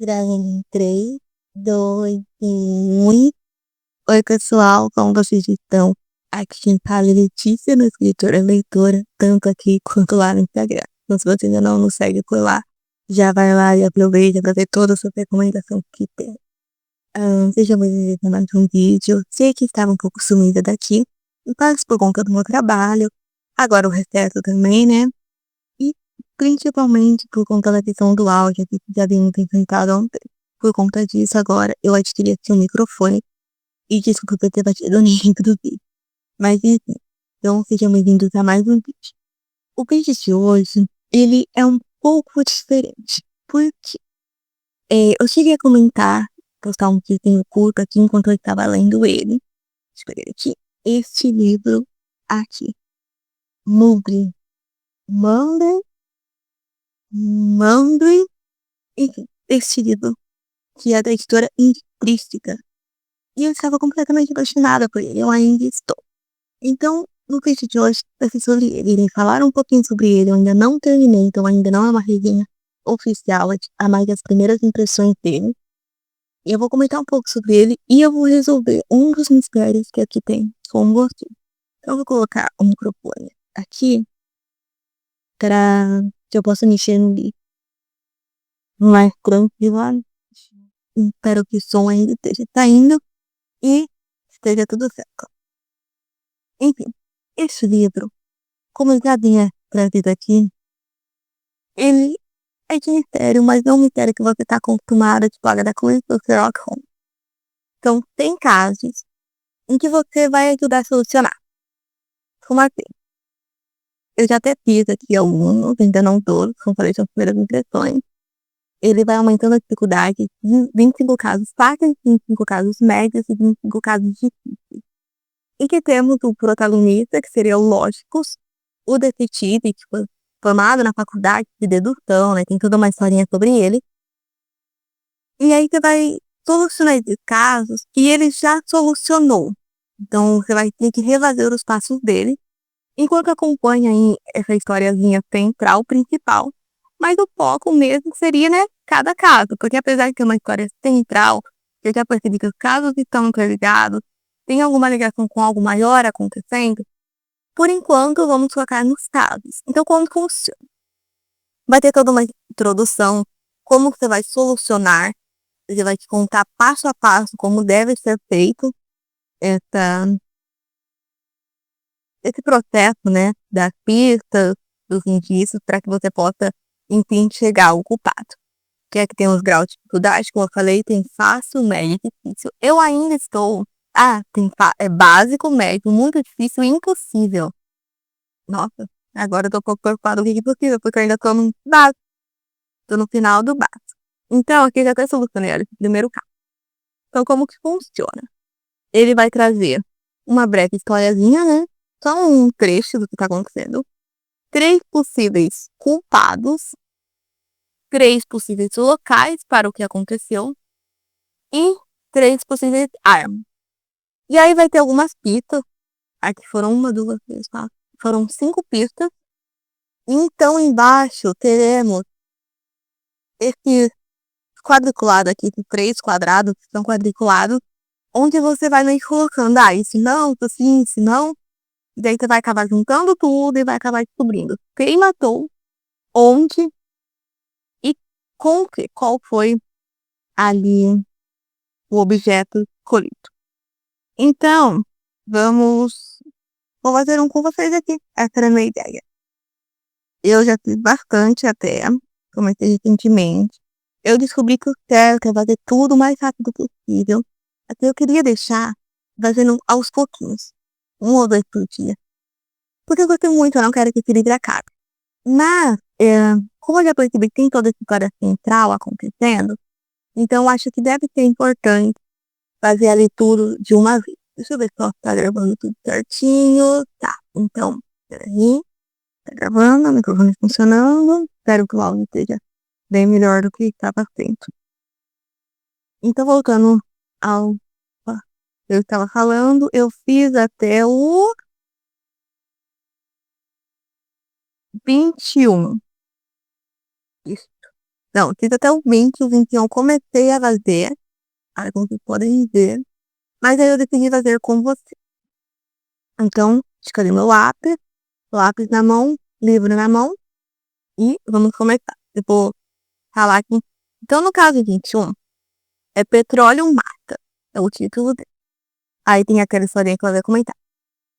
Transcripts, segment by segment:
Gravando em 3, 2, 1. Oi, pessoal, como vocês estão? Aqui quem fala é Letícia, no escritora leitora, tanto aqui quanto lá no Instagram. Então, se você ainda não nos segue por lá, já vai lá e aproveita para ver toda a sua recomendação que tem. Seja bem-vindo a mais um vídeo. Sei que estava um pouco sumida daqui, mas por conta do meu trabalho, agora o recesso também, né? E principalmente por conta da questão do áudio que já vimos enfrentado ontem. Por conta disso, agora eu adquiri aqui um microfone e desculpa por ter batido no link do vídeo. Mas enfim, então sejam bem-vindos a mais um vídeo. O vídeo de hoje, ele é um pouco diferente, porque eu cheguei a comentar, postar um textinho curto aqui enquanto eu estava lendo ele. Deixa eu ver aqui. Este livro aqui. Mugre. Mandre. Enfim, este livro que é da editora Intrínseca. E eu estava completamente apaixonada por ele, eu ainda estou. Então, no vídeo de hoje, vai ser sobre ele. Irei falar um pouquinho sobre ele, eu ainda não terminei, então ainda não é uma resenha oficial, é mais das primeiras impressões dele. E eu vou comentar um pouco sobre ele e eu vou resolver um dos mistérios que aqui tem com você. Então, eu vou colocar o microfone aqui para que eu possa mexer no livro mais tranquilo. Espero que o som ainda esteja saindo e esteja tudo certo. Enfim, esse livro, como eu já vinha trazido aqui, ele é de mistério, mas não um mistério que você está acostumado, tipo Agatha Christie ou Sherlock Holmes. Então, tem casos em que você vai ajudar a solucionar. Como assim? Eu já até fiz aqui alguns, ainda não todos, como falei, são as primeiras impressões. Ele vai aumentando a dificuldade de 25 casos fáceis, 25 casos médios e 25 casos difíceis. E que temos o protagonista, que seria o Lógicos, o detetive, que foi formado na faculdade de dedução, né? Tem toda uma historinha sobre ele. E aí você vai solucionar esses casos que ele já solucionou. Então você vai ter que refazer os passos dele, enquanto acompanha aí essa historiazinha central, principal. Mas o foco mesmo seria, né, cada caso. Porque apesar de ter uma história central, você já percebe que os casos estão interligados, tem alguma ligação com algo maior acontecendo. Por enquanto, vamos focar nos casos. Então, como funciona? Vai ter toda uma introdução, como você vai solucionar, ele vai te contar passo a passo como deve ser feito essa, esse processo, né, das pistas, dos indícios, para que você possa, enfim, chegar ao culpado. Que é que tem os graus de dificuldade, como eu falei, tem fácil, médio e difícil. Eu ainda estou... tem básico, médio, muito difícil e impossível. Nossa, agora eu tô um pouco preocupada com o que é possível, porque eu ainda tô no básico. Tô no final do básico. Então, aqui já até solucionei o primeiro caso. Então, como que funciona? Ele vai trazer uma breve historiazinha, né? Só um trecho do que tá acontecendo. 3 possíveis culpados. 3 possíveis locais para o que aconteceu. E 3 possíveis armas. E aí vai ter algumas pistas. Aqui foram 1, 2, 3, 4. Foram 5 pistas. Então, embaixo teremos esse quadriculado aqui, de 3 quadrados, que são quadriculados, onde você vai meio colocando, isso não, isso sim, isso não. E daí você vai acabar juntando tudo e vai acabar descobrindo quem matou, onde e com que, qual foi ali o objeto escolhido. Então, vou fazer um com vocês aqui. Essa era a minha ideia. Eu já fiz bastante até, comecei recentemente. Eu descobri que o certo é fazer tudo o mais rápido possível. Até eu queria deixar fazendo aos pouquinhos. 1 ou 2 por dia. Porque eu gostei muito, eu não quero que esse livro acabe. Mas, como eu já percebi que tem toda essa história central acontecendo, então eu acho que deve ser importante fazer ali tudo de uma vez. Deixa eu ver se tá gravando tudo certinho. Tá, então, peraí. Tá gravando, o microfone funcionando. Espero que o áudio esteja bem melhor do que estava sendo. Então, voltando ao eu estava falando, eu fiz até o 21. Isso. Não, fiz até o 20, o 21 eu comecei a fazer, aí como vocês podem ver, mas aí eu decidi fazer com você. Então, escolhi meu lápis na mão, livro na mão, e vamos começar. Eu vou falar aqui. Então, no caso 21, é Petróleo Mata, é o título dele. Aí tem aquela historinha que ela vai comentar.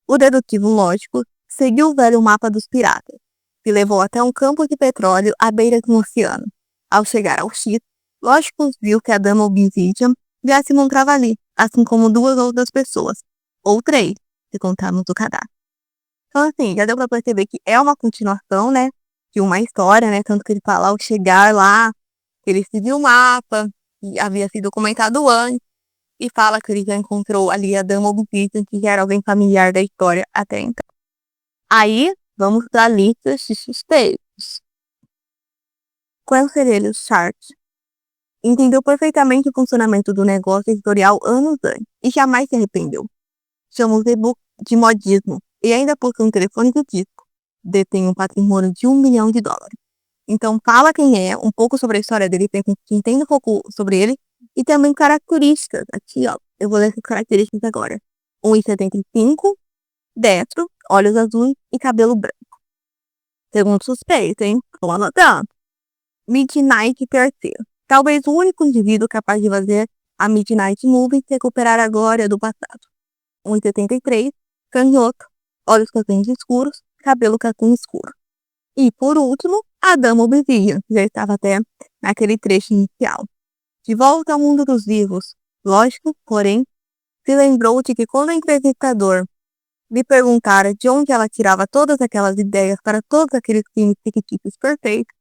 O dedutivo lógico seguiu o velho mapa dos piratas, que levou até um campo de petróleo à beira do oceano. Ao chegar ao X, Lógico viu que a dama Obsidian já se encontrava ali, assim como duas outras pessoas, ou três, se contarmos o cadastro. Então, assim, já deu pra perceber que é uma continuação, né, de uma história, né, tanto que ele fala ao chegar lá, ele seguiu o mapa, que havia sido comentado antes, e fala que ele já encontrou ali a dama Obsidian, que já era alguém familiar da história até então. Aí, vamos para a lista de suspeitos. Conselheiro Sharp entendeu perfeitamente o funcionamento do negócio editorial anos antes e jamais se arrependeu. Chama o e-book de modismo e ainda possui um telefone de disco. Detém um patrimônio de US$ 1 milhão. Então fala quem é, um pouco sobre a história dele, para quem entende um pouco sobre ele, e também características. Aqui, ó, eu vou ler essas características agora. 1,75, destro, olhos azuis e cabelo branco. Segundo suspeito, hein? Tô anotando. Midnight terceiro. Talvez o único indivíduo capaz de fazer a Midnight Movie se recuperar a glória do passado. 1,73, canhoto, olhos castanhos escuros, cabelo castanho escuro. E, por último, a Dama Obsidian, que já estava até naquele trecho inicial. De volta ao mundo dos vivos. Lógico, porém, se lembrou de que quando o entrevistador lhe perguntara de onde ela tirava todas aquelas ideias para todos aqueles crimes fictícios perfeitos,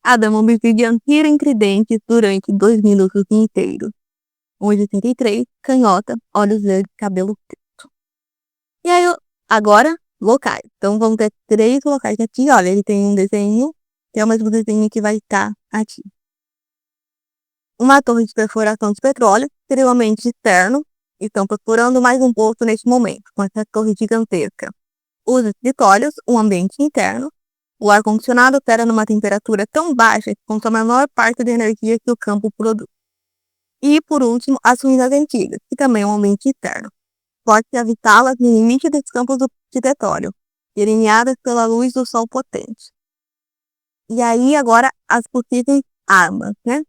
a Dama Obsidian ria entre dentes durante 2 minutos inteiros. 1,83, canhota, olhos verdes, cabelo preto. E aí, agora, locais. Então, vamos ter 3 locais aqui. Olha, ele tem um desenho, tem o mesmo desenho que vai estar aqui. Uma torre de perfuração de petróleo, extremamente externo. Estão procurando mais um poço neste momento, com essa torre gigantesca. Os escritórios, um ambiente interno. O ar-condicionado opera numa temperatura tão baixa que consome a maior parte da energia que o campo produz. E, por último, as ruínas antigas, que também é um ambiente externo. Pode-se habitá-las no limite dos campos de petróleo, delineadas pela luz do sol potente. E aí, agora, as possíveis armas, né?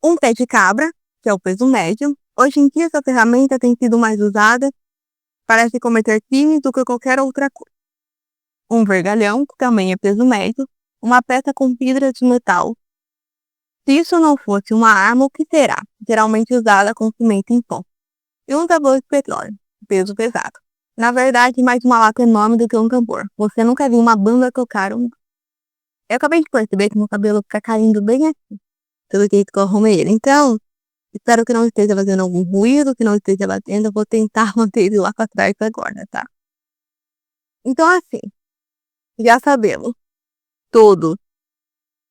Um pé de cabra, que é o peso médio. Hoje em dia, essa ferramenta tem sido mais usada para se cometer crimes do que qualquer outra coisa. Um vergalhão, que também é peso médio. Uma peça com fibra de metal. Se isso não fosse uma arma, o que será? Geralmente usada com cimento em pó. E um tambor de petróleo, peso pesado. Na verdade, mais uma lata enorme do que um tambor. Você nunca viu uma banda tocar um... Eu acabei de perceber que meu cabelo fica caindo bem aqui, pelo jeito que eu arrumei ele. Então, espero que não esteja fazendo algum ruído, que não esteja batendo. Eu vou tentar manter ele lá pra trás agora, tá? Então, assim, já sabemos todos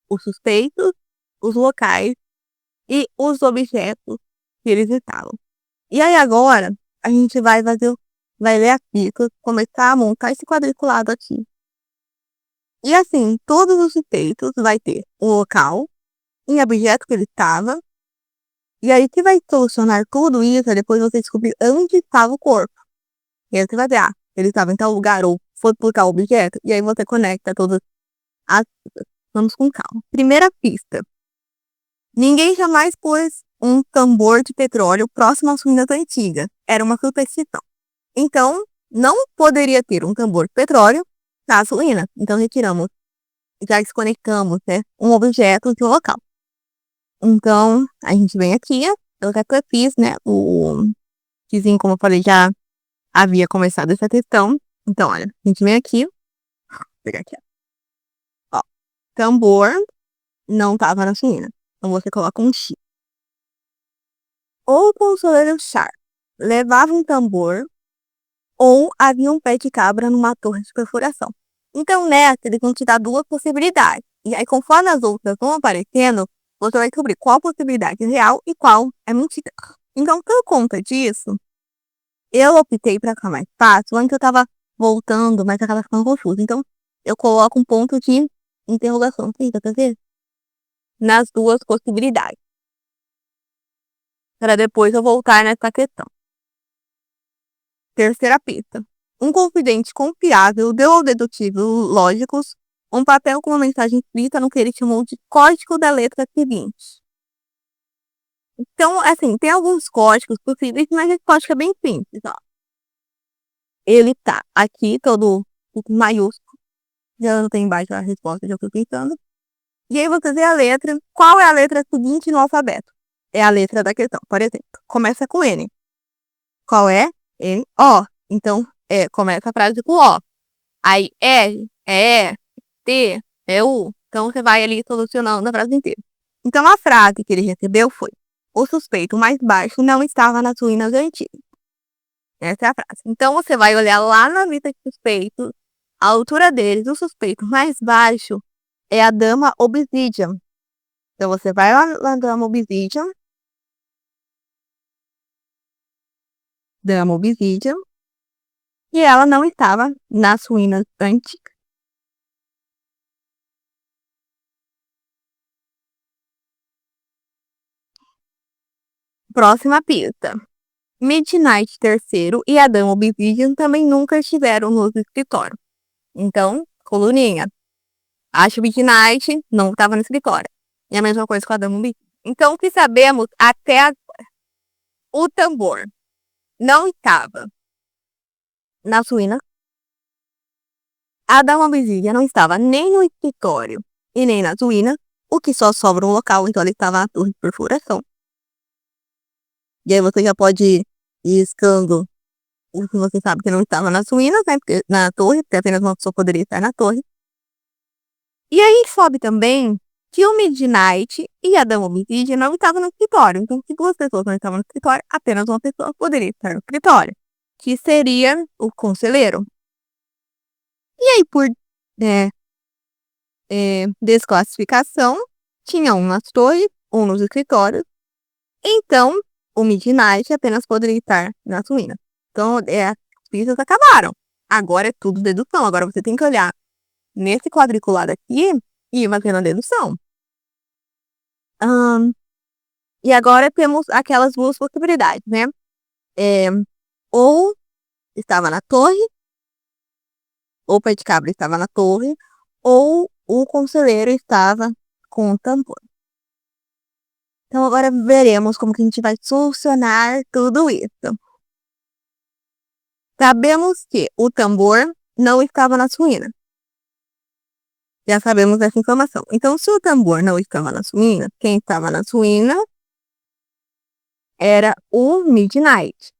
os suspeitos, os locais e os objetos que eles estavam. E aí agora, a gente vai ler aqui, começar a montar esse quadriculado aqui. E assim, todos os suspeitos vai ter o local, em objeto que ele estava, e aí que vai solucionar tudo isso é depois você descobrir onde estava o corpo. E aí você vai ver, ele estava em tal lugar, ou foi por tal objeto, e aí você conecta todas as pistas. Vamos com calma. Primeira pista. Ninguém jamais pôs um tambor de petróleo próximo às ruínas antigas. Era uma superstição. Então, não poderia ter um tambor de petróleo nas ruínas. Então, retiramos, já desconectamos, né, um objeto de um local. Então, a gente vem aqui, eu já fiz, né, o vizinho, como eu falei, já havia começado essa questão. Então, olha, a gente vem aqui, vou pegar aqui, ó, tambor não tava na ruína. Então, você coloca um X. Ou o consoleiro Sharp levava um tambor ou havia um pé de cabra numa torre de perfuração. Então, nessa, eles vão te dar 2 possibilidades. E aí, conforme as outras vão aparecendo, você vai descobrir qual possibilidade é real e qual é mentira. Então, por conta disso, eu optei para ficar mais fácil. Antes eu tava voltando, mas acaba ficando confuso. Então, eu coloco um ponto de interrogação. Fica, tá vendo? nas duas possibilidades. Para depois eu voltar nessa questão. Terceira pista. Um confidente confiável deu ao detetive lógicos um papel com uma mensagem escrita no que ele chamou de código da letra seguinte. Então, assim, tem alguns códigos possíveis, mas esse código é bem simples, ó. Ele tá aqui, todo maiúsculo. Já não tem embaixo a resposta, já fui pensando. E aí você vê a letra. Qual é a letra seguinte no alfabeto? É a letra da questão. Por exemplo, começa com N. Qual é? N, O. Então, começa a frase com O. Aí, R, é E, T, é U. Então, você vai ali solucionando a frase inteira. Então, a frase que ele recebeu foi: o suspeito mais baixo não estava nas ruínas antigas. Essa é a frase. Então, você vai olhar lá na lista de suspeitos, a altura deles, o suspeito mais baixo é a dama Obsidian. Então, você vai lá na dama Obsidian, e ela não estava nas ruínas antigas. Próxima pista. Midnight terceiro e a dama Obsidian também nunca estiveram no escritório. Então, coluninha. Acho Midnight não estava no escritório. E a mesma coisa com a dama Obsidian. Então, o que sabemos até agora? O tambor não estava nas ruínas. A dama Obsidian não estava nem no escritório e nem nas ruínas, o que só sobra um local, então ele estava na torre de perfuração. E aí você já pode ir riscando o que você sabe que não estava nas ruínas, né? Porque, na torre, porque apenas uma pessoa poderia estar na torre. E aí sobe também que o Midnight e a Dama Obsidian não estavam no escritório. Então, se duas pessoas não estavam no escritório, apenas uma pessoa poderia estar no escritório, que seria o conselheiro. E aí, por é, desclassificação, tinha um nas torres, um nos escritórios. Então, o Midnight apenas poderia estar nas ruínas. Então, as pistas acabaram. Agora é tudo dedução. Agora você tem que olhar nesse quadriculado aqui e ir fazendo a dedução. E agora temos aquelas duas possibilidades, né? Ou estava na torre, ou o pé de cabra estava na torre, ou o conselheiro estava com o tambor. Então agora veremos como que a gente vai solucionar tudo isso. Sabemos que o tambor não estava nas ruínas. Já sabemos essa informação. Então, se o tambor não estava nas ruínas, quem estava nas ruínas era o Midnight.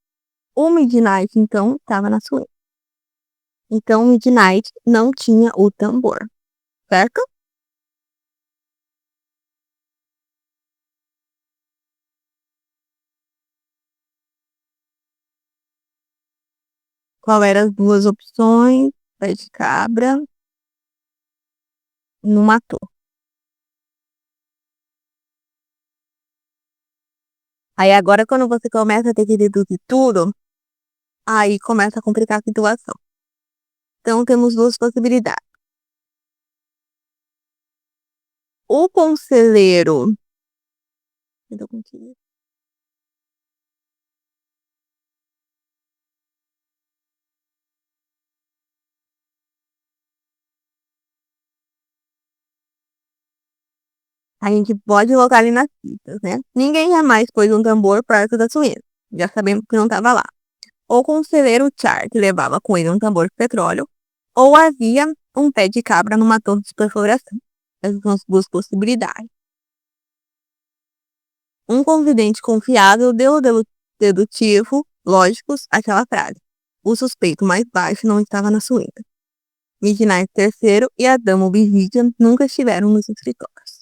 O Midnight, então, estava nas ruínas. Então, o Midnight não tinha o tambor, certo? Qual eram as duas opções? Pé de cabra, não matou. Aí agora, quando você começa a ter que deduzir tudo, aí começa a complicar a situação. Então, temos duas possibilidades. O conselheiro. A gente pode colocar ali nas pistas, né? Ninguém jamais pôs um tambor perto da suína. Já sabemos que não estava lá. O conselheiro Char, que levava com ele um tambor de petróleo, ou havia um pé de cabra numa torre de perfuração. Essas são as duas possibilidades. Um confidente confiável deu ao dedutivo lógicos aquela frase. O suspeito mais baixo não estava na suína. Midnight terceiro e a dama Obsidian nunca estiveram nos escritórios.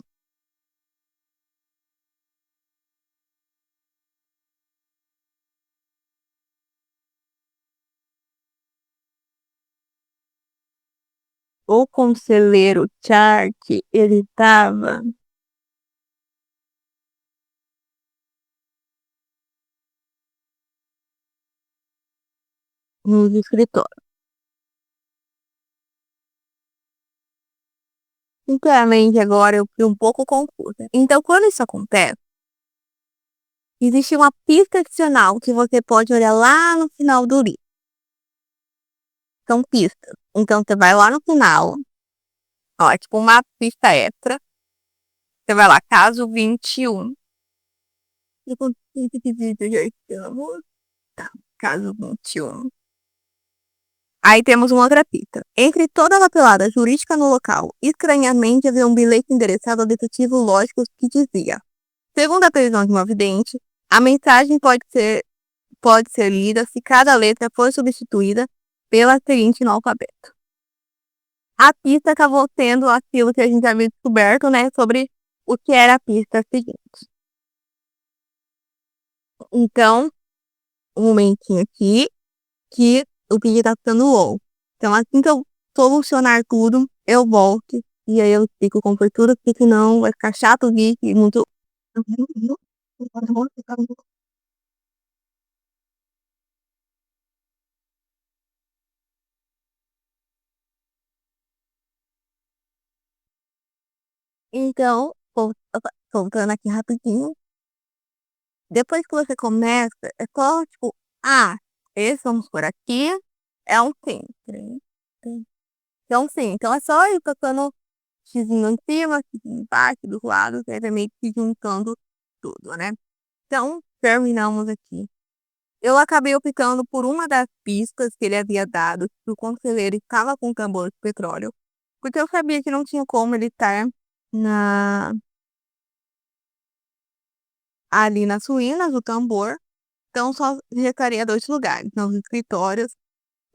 O conselheiro Chark, ele estava nos escritórios. Sinceramente, agora eu fiquei um pouco confusa. Então, quando isso acontece, existe uma pista adicional que você pode olhar lá no final do livro. São pistas. Então, você vai lá no final, ó, é tipo uma pista extra. Você vai lá, caso 21. Eu consigo dizer que já estamos. Tá, caso 21. Aí temos uma outra pista. Entre toda a papelada jurídica no local, estranhamente havia um bilhete endereçado ao detetive lógico que dizia: segundo a previsão de uma vidente, a mensagem pode ser lida se cada letra for substituída pela seguinte no alfabeto. A pista acabou sendo aquilo que a gente havia descoberto, né, sobre o que era a pista seguinte. Então, um momentinho aqui, que o vídeo tá ficando low. Então, assim que eu solucionar tudo, eu volto e aí eu explico com abertura, porque senão vai ficar chato o vídeo e muito. Então, voltando aqui rapidinho, depois que você começa, é só tipo, esse vamos por aqui, é um sim. Então, sim, então é só ir tocando xizinho em cima, xizinho embaixo, dos lados, aí vai meio que juntando tudo, né? Então, terminamos aqui. Eu acabei optando por uma das pistas que ele havia dado, que o conselheiro estava com um tambor de petróleo, porque eu sabia que não tinha como ele estar na, ali nas ruínas do tambor, então só restaria dois lugares, nos escritórios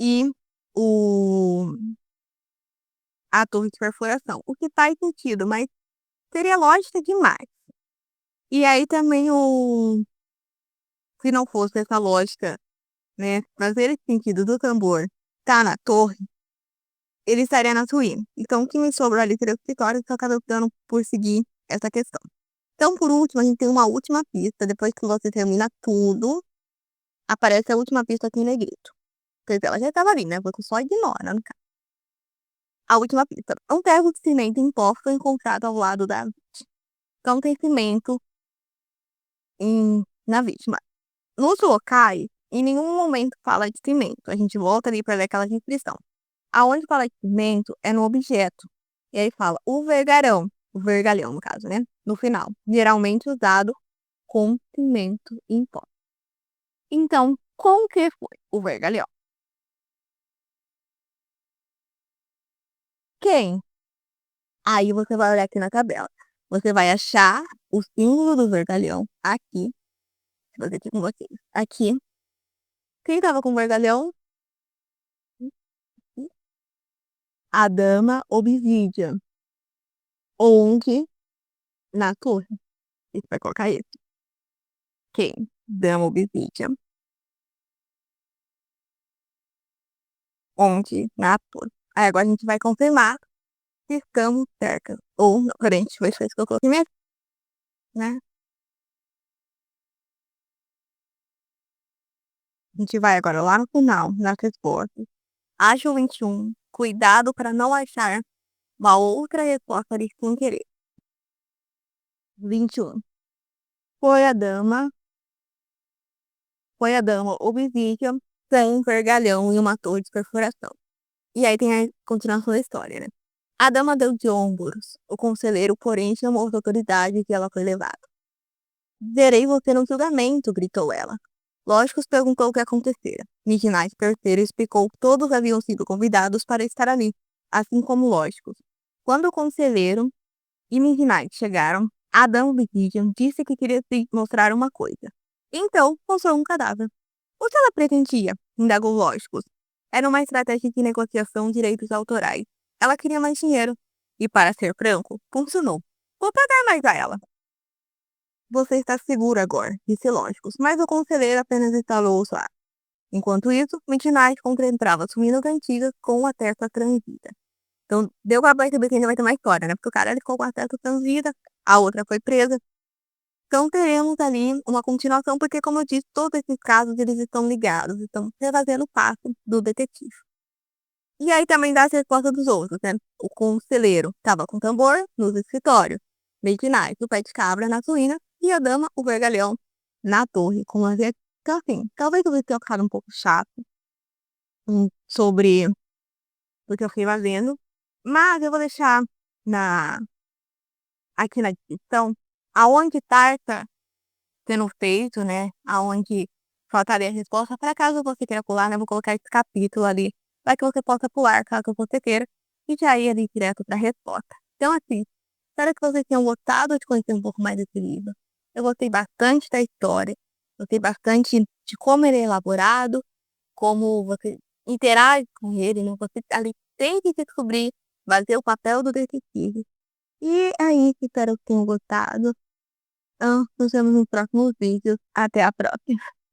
e o, a torre de perfuração, o que faz sentido, mas seria lógica demais. E aí também se não fosse essa lógica, né, fazer esse sentido do tambor tá na torre, ele estaria na ruínas. Então, o que me sobrou ali seria o escritório, que eu acabei optando por seguir essa questão. Então, por último, a gente tem uma última pista. Depois que você termina tudo, aparece a última pista aqui em negrito. Quer dizer, ela já estava ali, né? Você só ignora, no caso. A última pista. Um termo de cimento em pó foi encontrado ao lado da vítima. Então, tem cimento na vítima. Nos locais, em nenhum momento fala de cimento. A gente volta ali para ler aquela descrição. Aonde fala de cimento é no objeto. E aí fala o vergalhão no caso, né? No final, geralmente usado com cimento em pó. Então, com que foi o vergalhão? Quem? Aí você vai olhar aqui na tabela. Você vai achar o símbolo do vergalhão aqui. Se você aqui com vocês. Aqui. Quem tava com o vergalhão? A dama Obsidian. Onde? Na torre. Você vai colocar isso. Quem? Dama Obsidian. Onde? Na torre. Aí agora a gente vai confirmar se estamos cerca. Ou não. Peraí, deixa eu ver se foi isso que eu coloquei mesmo. Né? A gente vai agora lá no final, nas respostas. Acho 21. Cuidado para não achar uma outra resposta ali sem querer. 21. Foi a dama. Foi a dama Obsidian sem um vergalhão e uma torre de perfuração. E aí tem a continuação da história, né? A dama deu de ombros. O conselheiro, porém, chamou as autoridades e ela foi levada. Verei você no julgamento, gritou ela. Lógicos perguntou o que acontecera. Midnight III explicou que todos haviam sido convidados para estar ali, assim como Lógicos. Quando o conselheiro e Midnight chegaram, Adam Obsidian disse que queria te mostrar uma coisa. Então, mostrou um cadáver. O que ela pretendia? Indagou Lógicos. Era uma estratégia de negociação de direitos autorais. Ela queria mais dinheiro. E, para ser franco, funcionou. Vou pagar mais a ela. Você está seguro agora, disse Lógicos, mas o conselheiro apenas instalou o ar. Enquanto isso, Midnight contemplava as ruínas antigas com a testa transida. Então, deu pra perceber que ainda vai ter mais história, né? Porque o cara ele ficou com a testa transida, a outra foi presa. Então, teremos ali uma continuação, porque, como eu disse, todos esses casos eles estão ligados, estão refazendo o passo do detetive. E aí também dá as respostas dos outros, né? O conselheiro tava com tambor nos escritórios, Medinais, o pé de cabra na suína e a dama, o vergalhão, na torre, com as então, assim, talvez eu tenha ficado um pouco chato sobre o que eu fiquei fazendo, mas eu vou deixar na, aqui na descrição aonde tá sendo feito, né? Aonde faltaria a resposta, para caso você queira pular, né? Eu vou colocar esse capítulo ali, para que você possa pular, caso você queira, e já ir ali direto para a resposta. Então, assim, espero que vocês tenham gostado de conhecer um pouco mais desse livro. Eu gostei bastante da história, gostei bastante de como ele é elaborado, como você interage com ele, né? Você ali tem que descobrir, fazer o papel do detetive. E é isso, espero que tenham gostado. Nos vemos nos próximos vídeos. Até a próxima.